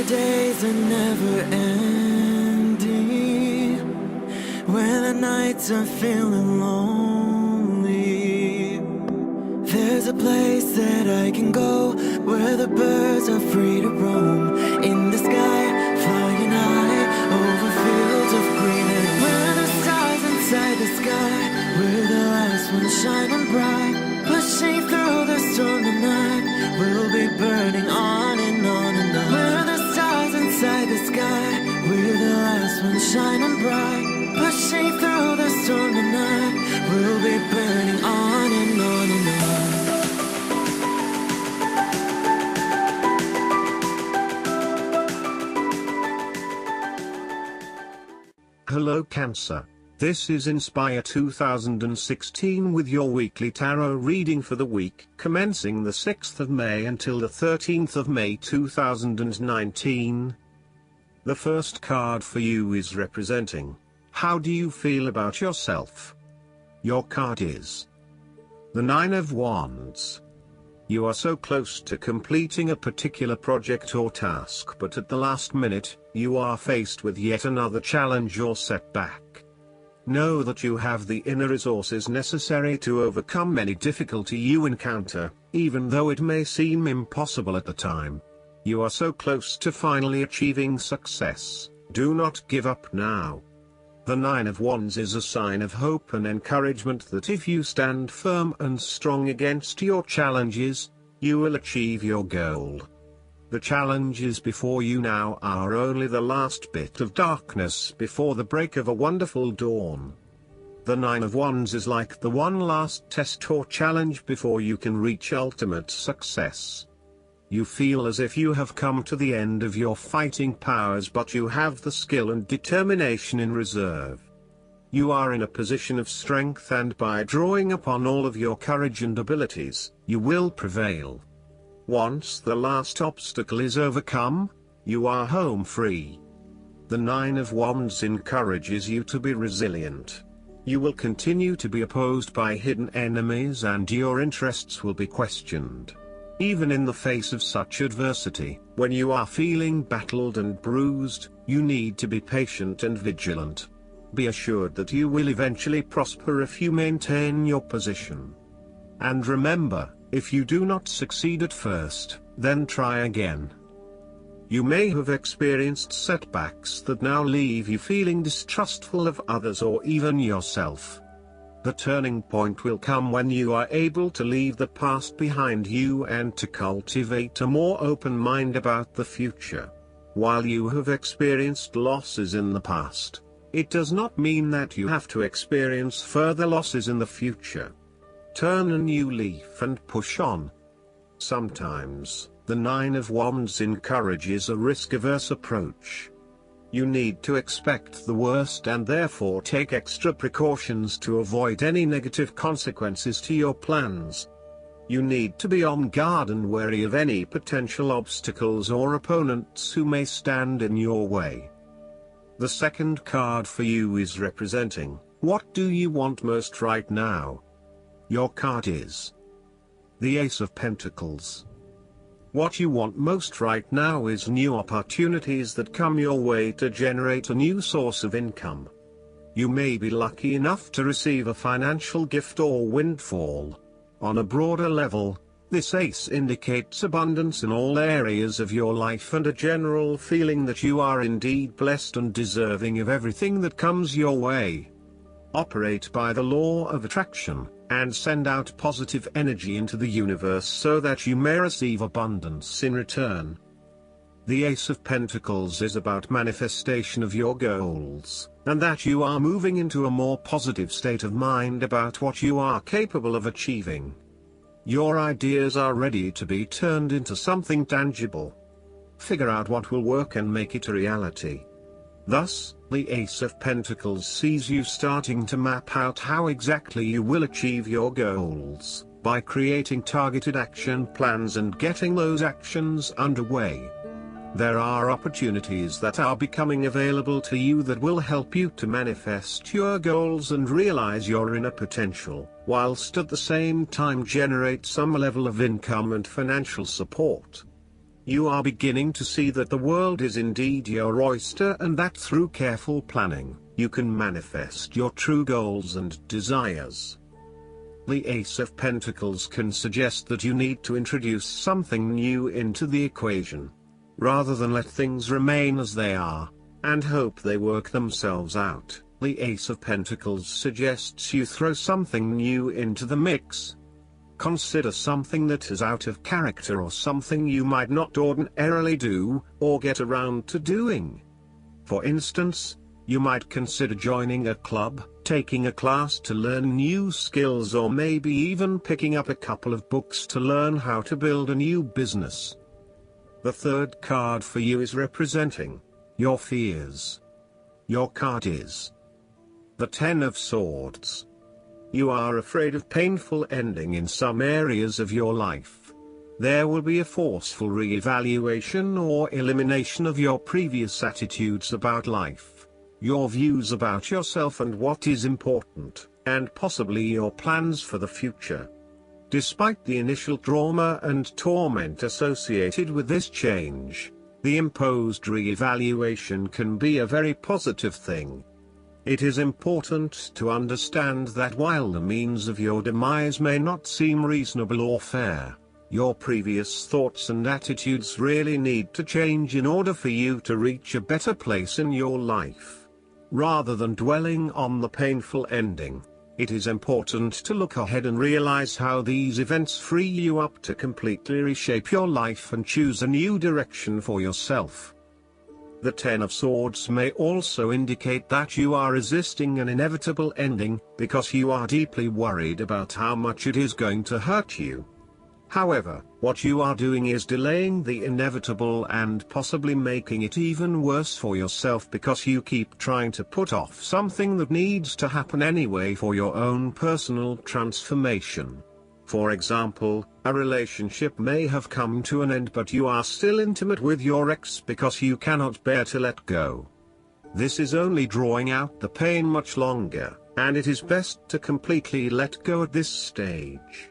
the days are never ending, when the nights are feeling lonely, there's a place that I can go, where the birds are free to roam, in the sky, flying high, over fields of green, and where the stars inside the sky, we're the last ones shining bright, pushing through the storm tonight, we'll be burning on and on and on. We're the stars inside the sky, we're the last ones shining bright, pushing through the storm tonight, we'll be burning on and on and on. Hello Cancer. This is Inspire 2016 with your weekly tarot reading for the week commencing the 6th of May until the 13th of May 2019. The first card for you is representing, how do you feel about yourself? Your card is the Nine of Wands. You are so close to completing a particular project or task, but at the last minute, you are faced with yet another challenge or setback. Know that you have the inner resources necessary to overcome any difficulty you encounter, even though it may seem impossible at the time. You are so close to finally achieving success. Do not give up now. The Nine of Wands is a sign of hope and encouragement that if you stand firm and strong against your challenges, you will achieve your goal. The challenges before you now are only the last bit of darkness before the break of a wonderful dawn. The Nine of Wands is like the one last test or challenge before you can reach ultimate success. You feel as if you have come to the end of your fighting powers, but you have the skill and determination in reserve. You are in a position of strength, and by drawing upon all of your courage and abilities, you will prevail. Once the last obstacle is overcome, you are home free. The Nine of Wands encourages you to be resilient. You will continue to be opposed by hidden enemies, and your interests will be questioned. Even in the face of such adversity, when you are feeling battled and bruised, you need to be patient and vigilant. Be assured that you will eventually prosper if you maintain your position. And remember, if you do not succeed at first, then try again. You may have experienced setbacks that now leave you feeling distrustful of others or even yourself. The turning point will come when you are able to leave the past behind you and to cultivate a more open mind about the future. While you have experienced losses in the past, it does not mean that you have to experience further losses in the future. Turn a new leaf and push on. Sometimes, the Nine of Wands encourages a risk-averse approach. You need to expect the worst and therefore take extra precautions to avoid any negative consequences to your plans. You need to be on guard and wary of any potential obstacles or opponents who may stand in your way. The second card for you is representing, what do you want most right now? Your card is the Ace of Pentacles. What you want most right now is new opportunities that come your way to generate a new source of income. You may be lucky enough to receive a financial gift or windfall. On a broader level, this ace indicates abundance in all areas of your life and a general feeling that you are indeed blessed and deserving of everything that comes your way. Operate by the law of attraction, and send out positive energy into the universe so that you may receive abundance in return. The Ace of Pentacles is about manifestation of your goals, and that you are moving into a more positive state of mind about what you are capable of achieving. Your ideas are ready to be turned into something tangible. Figure out what will work and make it a reality. Thus, the Ace of Pentacles sees you starting to map out how exactly you will achieve your goals, by creating targeted action plans and getting those actions underway. There are opportunities that are becoming available to you that will help you to manifest your goals and realize your inner potential, whilst at the same time generate some level of income and financial support. You are beginning to see that the world is indeed your oyster, and that through careful planning, you can manifest your true goals and desires. The Ace of Pentacles can suggest that you need to introduce something new into the equation, rather than let things remain as they are, and hope they work themselves out. The Ace of Pentacles suggests you throw something new into the mix. Consider something that is out of character or something you might not ordinarily do, or get around to doing. For instance, you might consider joining a club, taking a class to learn new skills, or maybe even picking up a couple of books to learn how to build a new business. The third card for you is representing your fears. Your card is the Ten of Swords. You are afraid of painful ending in some areas of your life. There will be a forceful re-evaluation or elimination of your previous attitudes about life, your views about yourself and what is important, and possibly your plans for the future. Despite the initial trauma and torment associated with this change, the imposed re-evaluation can be a very positive thing. It is important to understand that while the means of your demise may not seem reasonable or fair, your previous thoughts and attitudes really need to change in order for you to reach a better place in your life. Rather than dwelling on the painful ending, it is important to look ahead and realize how these events free you up to completely reshape your life and choose a new direction for yourself. The Ten of Swords may also indicate that you are resisting an inevitable ending, because you are deeply worried about how much it is going to hurt you. However, what you are doing is delaying the inevitable and possibly making it even worse for yourself, because you keep trying to put off something that needs to happen anyway for your own personal transformation. For example, a relationship may have come to an end, but you are still intimate with your ex because you cannot bear to let go. This is only drawing out the pain much longer, and it is best to completely let go at this stage.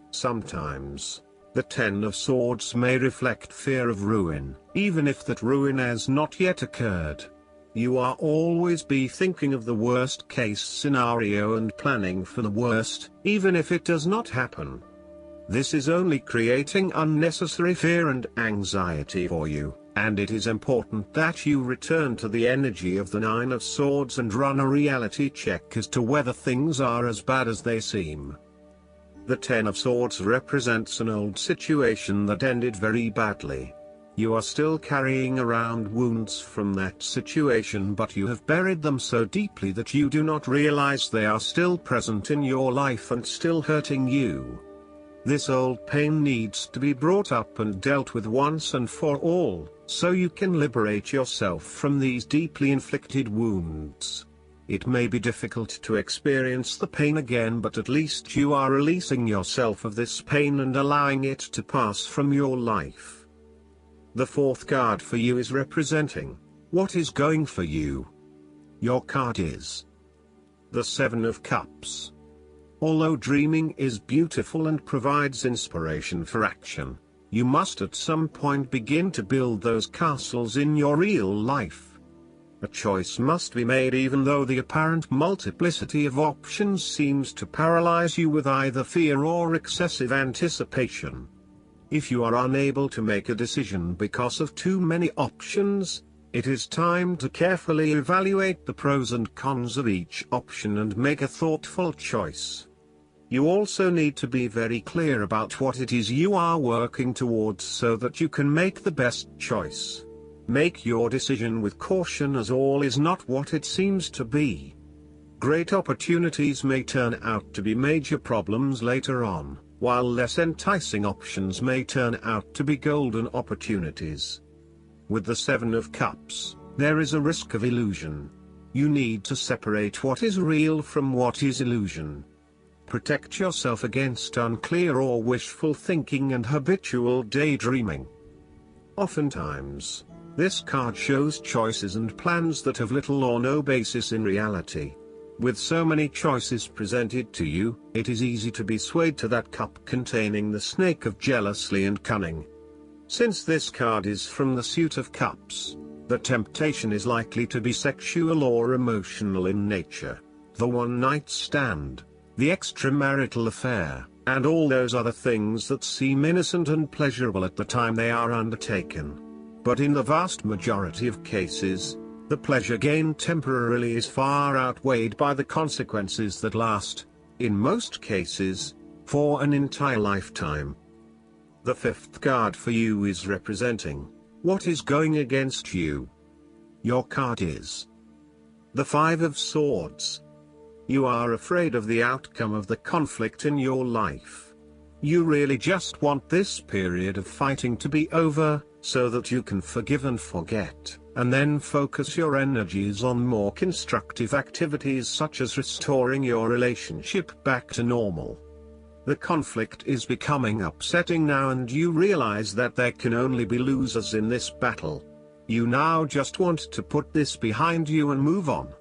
Sometimes, the Ten of Swords may reflect fear of ruin, even if that ruin has not yet occurred. You are always be thinking of the worst case scenario and planning for the worst, even if it does not happen. This is only creating unnecessary fear and anxiety for you, and it is important that you return to the energy of the Nine of Swords and run a reality check as to whether things are as bad as they seem. The Ten of Swords represents an old situation that ended very badly. You are still carrying around wounds from that situation, but you have buried them so deeply that you do not realize they are still present in your life and still hurting you. This old pain needs to be brought up and dealt with once and for all, so you can liberate yourself from these deeply inflicted wounds. It may be difficult to experience the pain again, but at least you are releasing yourself of this pain and allowing it to pass from your life. The fourth card for you is representing what is going for you. Your card is the Seven of Cups. Although dreaming is beautiful and provides inspiration for action, you must at some point begin to build those castles in your real life. A choice must be made, even though the apparent multiplicity of options seems to paralyze you with either fear or excessive anticipation. If you are unable to make a decision because of too many options, it is time to carefully evaluate the pros and cons of each option and make a thoughtful choice. You also need to be very clear about what it is you are working towards so that you can make the best choice. Make your decision with caution, as all is not what it seems to be. Great opportunities may turn out to be major problems later on, while less enticing options may turn out to be golden opportunities. With the Seven of Cups, there is a risk of illusion. You need to separate what is real from what is illusion. Protect yourself against unclear or wishful thinking and habitual daydreaming. Oftentimes, this card shows choices and plans that have little or no basis in reality. With so many choices presented to you, it is easy to be swayed to that cup containing the snake of jealousy and cunning. Since this card is from the suit of cups, the temptation is likely to be sexual or emotional in nature. The one-night stand, the extramarital affair, and all those other things that seem innocent and pleasurable at the time they are undertaken. But in the vast majority of cases, the pleasure gained temporarily is far outweighed by the consequences that last, in most cases, for an entire lifetime. The fifth card for you is representing what is going against you. Your card is the Five of Swords. You are afraid of the outcome of the conflict in your life. You really just want this period of fighting to be over, so that you can forgive and forget, and then focus your energies on more constructive activities such as restoring your relationship back to normal. The conflict is becoming upsetting now, and you realize that there can only be losers in this battle. You now just want to put this behind you and move on.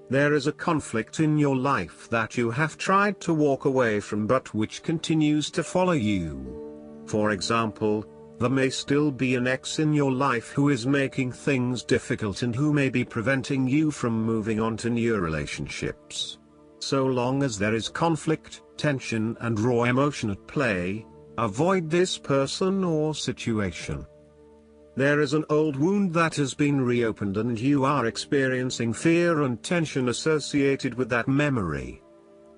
There is a conflict in your life that you have tried to walk away from but which continues to follow you. For example, there may still be an ex in your life who is making things difficult and who may be preventing you from moving on to new relationships. So long as there is conflict, tension and raw emotion at play, avoid this person or situation. There is an old wound that has been reopened and you are experiencing fear and tension associated with that memory.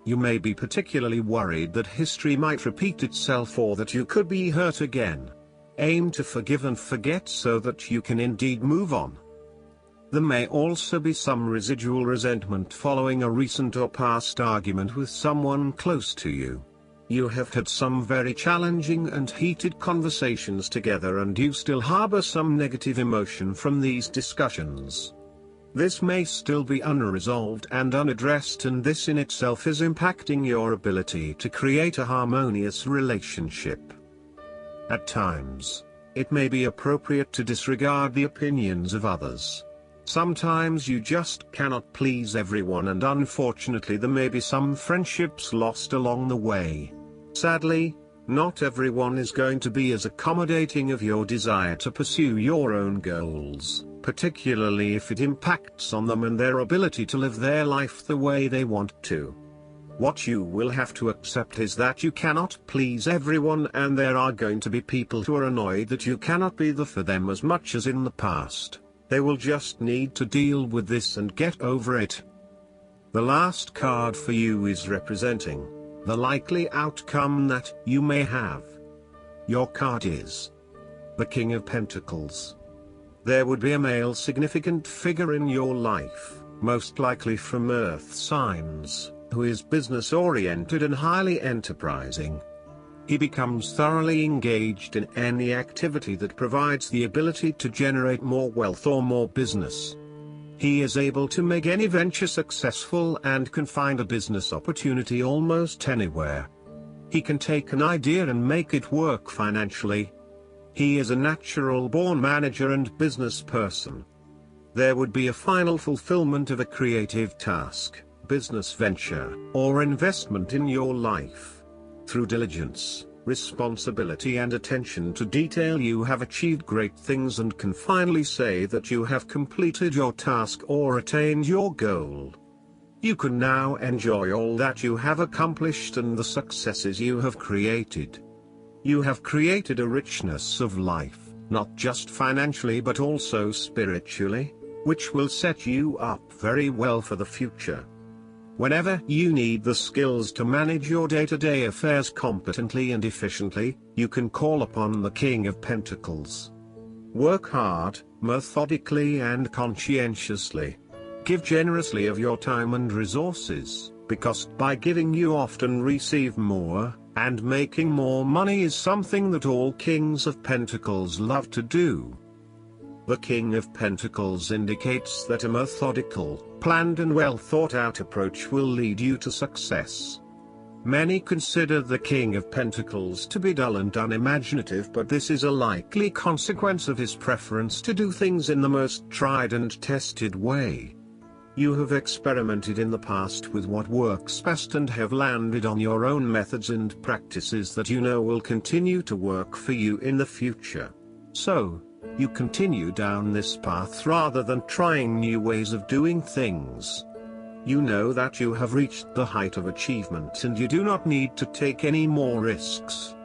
You may be particularly worried that history might repeat itself or that you could be hurt again. Aim to forgive and forget so that you can indeed move on. There may also be some residual resentment following a recent or past argument with someone close to you. You have had some very challenging and heated conversations together and you still harbor some negative emotion from these discussions. This may still be unresolved and unaddressed, and this in itself is impacting your ability to create a harmonious relationship. At times, it may be appropriate to disregard the opinions of others. Sometimes you just cannot please everyone, and unfortunately there may be some friendships lost along the way. Sadly, not everyone is going to be as accommodating of your desire to pursue your own goals, particularly if it impacts on them and their ability to live their life the way they want to. What you will have to accept is that you cannot please everyone, and there are going to be people who are annoyed that you cannot be there for them as much as in the past. They will just need to deal with this and get over it. The last card for you is representing the likely outcome that you may have. Your card is the King of Pentacles. There would be a male significant figure in your life, most likely from earth signs, who is business-oriented and highly enterprising. He becomes thoroughly engaged in any activity that provides the ability to generate more wealth or more business. He is able to make any venture successful and can find a business opportunity almost anywhere. He can take an idea and make it work financially. He is a natural-born manager and business person. There would be a final fulfillment of a creative task, business venture, or investment in your life. Through diligence, responsibility and attention to detail, you have achieved great things and can finally say that you have completed your task or attained your goal. You can now enjoy all that you have accomplished and the successes you have created. You have created a richness of life, not just financially but also spiritually, which will set you up very well for the future. Whenever you need the skills to manage your day-to-day affairs competently and efficiently, you can call upon the King of Pentacles. Work hard, methodically and conscientiously. Give generously of your time and resources, because by giving you often receive more, and making more money is something that all Kings of Pentacles love to do. The King of Pentacles indicates that a methodical, planned and well thought out approach will lead you to success. Many consider the King of Pentacles to be dull and unimaginative, but this is a likely consequence of his preference to do things in the most tried and tested way. You have experimented in the past with what works best and have landed on your own methods and practices that you know will continue to work for you in the future. So, you continue down this path rather than trying new ways of doing things. You know that you have reached the height of achievement and you do not need to take any more risks.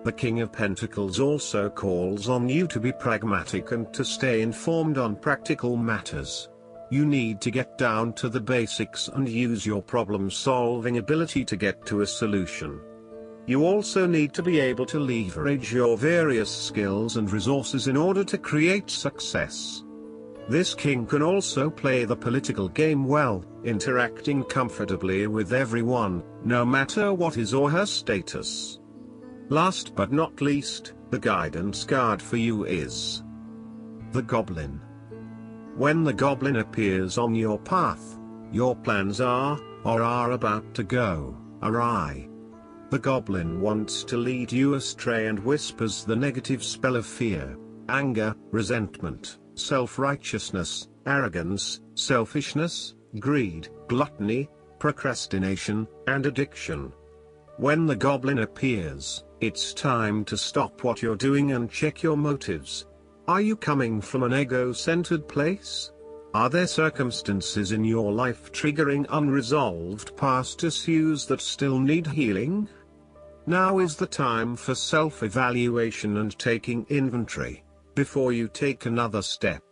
The King of Pentacles also calls on you to be pragmatic and to stay informed on practical matters. You need to get down to the basics and use your problem-solving ability to get to a solution. You also need to be able to leverage your various skills and resources in order to create success. This king can also play the political game well, interacting comfortably with everyone, no matter what his or her status. Last but not least, the guidance card for you is the Goblin. When the Goblin appears on your path, your plans are, or are about to go, awry. The Goblin wants to lead you astray and whispers the negative spell of fear, anger, resentment, self-righteousness, arrogance, selfishness, greed, gluttony, procrastination, and addiction. When the Goblin appears, it's time to stop what you're doing and check your motives. Are you coming from an ego-centered place? Are there circumstances in your life triggering unresolved past issues that still need healing? Now is the time for self-evaluation and taking inventory, before you take another step.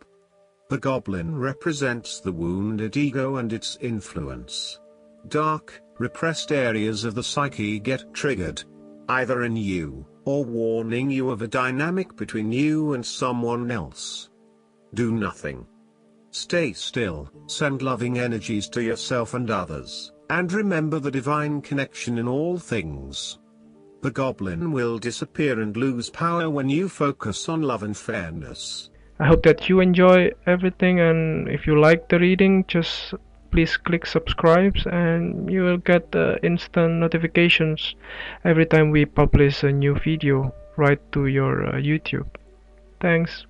The Goblin represents the wounded ego and its influence. Dark, repressed areas of the psyche get triggered, either in you, or warning you of a dynamic between you and someone else. Do nothing. Stay still, send loving energies to yourself and others, and remember the divine connection in all things. The Goblin will disappear and lose power when you focus on love and fairness. I hope that you enjoy everything, and if you like the reading, just please click subscribe and you will get instant notifications every time we publish a new video right to your YouTube. Thanks.